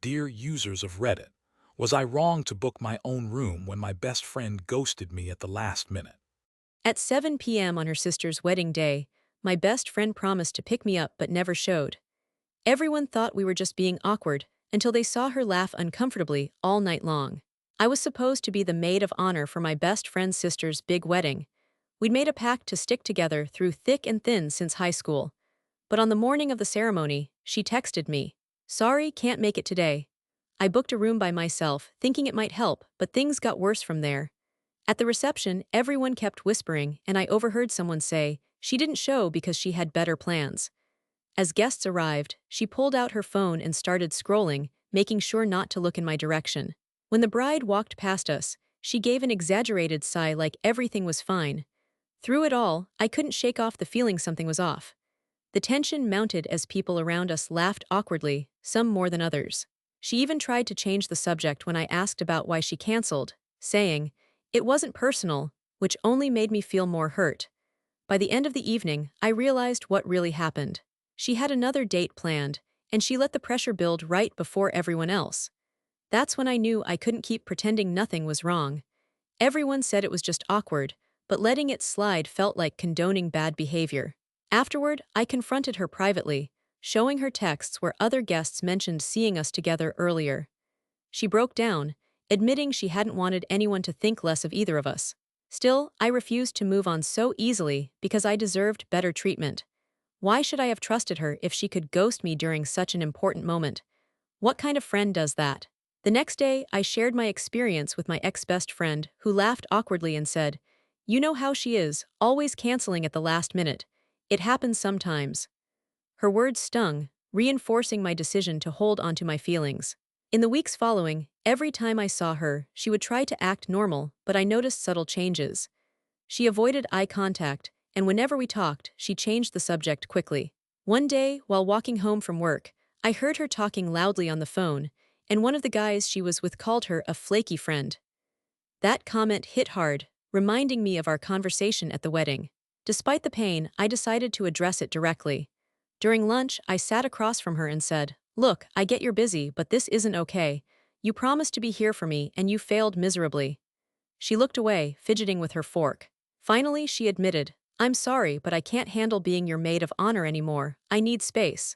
Dear users of Reddit, was I wrong to book my own room when my best friend ghosted me at the last minute? At 7 p.m. on her sister's wedding day, my best friend promised to pick me up but never showed. Everyone thought we were just being awkward until they saw her laugh uncomfortably all night long. I was supposed to be the maid of honor for my best friend's sister's big wedding. We'd made a pact to stick together through thick and thin since high school. But on the morning of the ceremony, she texted me, "Sorry, can't make it today." I booked a room by myself, thinking it might help, but things got worse from there. At the reception, everyone kept whispering, and I overheard someone say she didn't show because she had better plans. As guests arrived, she pulled out her phone and started scrolling, making sure not to look in my direction. When the bride walked past us, she gave an exaggerated sigh like everything was fine. Through it all, I couldn't shake off the feeling something was off. The tension mounted as people around us laughed awkwardly, some more than others. She even tried to change the subject when I asked about why she canceled, saying, "It wasn't personal," which only made me feel more hurt. By the end of the evening, I realized what really happened. She had another date planned, and she let the pressure build right before everyone else. That's when I knew I couldn't keep pretending nothing was wrong. Everyone said it was just awkward, but letting it slide felt like condoning bad behavior. Afterward, I confronted her privately, showing her texts where other guests mentioned seeing us together earlier. She broke down, admitting she hadn't wanted anyone to think less of either of us. Still, I refused to move on so easily because I deserved better treatment. Why should I have trusted her if she could ghost me during such an important moment? What kind of friend does that? The next day, I shared my experience with my ex-best friend, who laughed awkwardly and said, "You know how she is, always canceling at the last minute. It happens sometimes." Her words stung, reinforcing my decision to hold onto my feelings. In the weeks following, every time I saw her, she would try to act normal, but I noticed subtle changes. She avoided eye contact, and whenever we talked, she changed the subject quickly. One day, while walking home from work, I heard her talking loudly on the phone, and one of the guys she was with called her a flaky friend. That comment hit hard, reminding me of our conversation at the wedding. Despite the pain, I decided to address it directly. During lunch, I sat across from her and said, "Look, I get you're busy, but this isn't okay. You promised to be here for me, and you failed miserably." She looked away, fidgeting with her fork. Finally, she admitted, "I'm sorry, but I can't handle being your maid of honor anymore. I need space."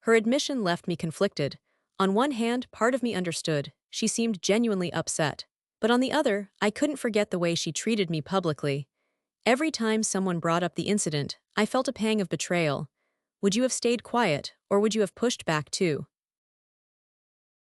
Her admission left me conflicted. On one hand, part of me understood. She seemed genuinely upset. But on the other, I couldn't forget the way she treated me publicly. Every time someone brought up the incident, I felt a pang of betrayal. Would you have stayed quiet, or would you have pushed back too?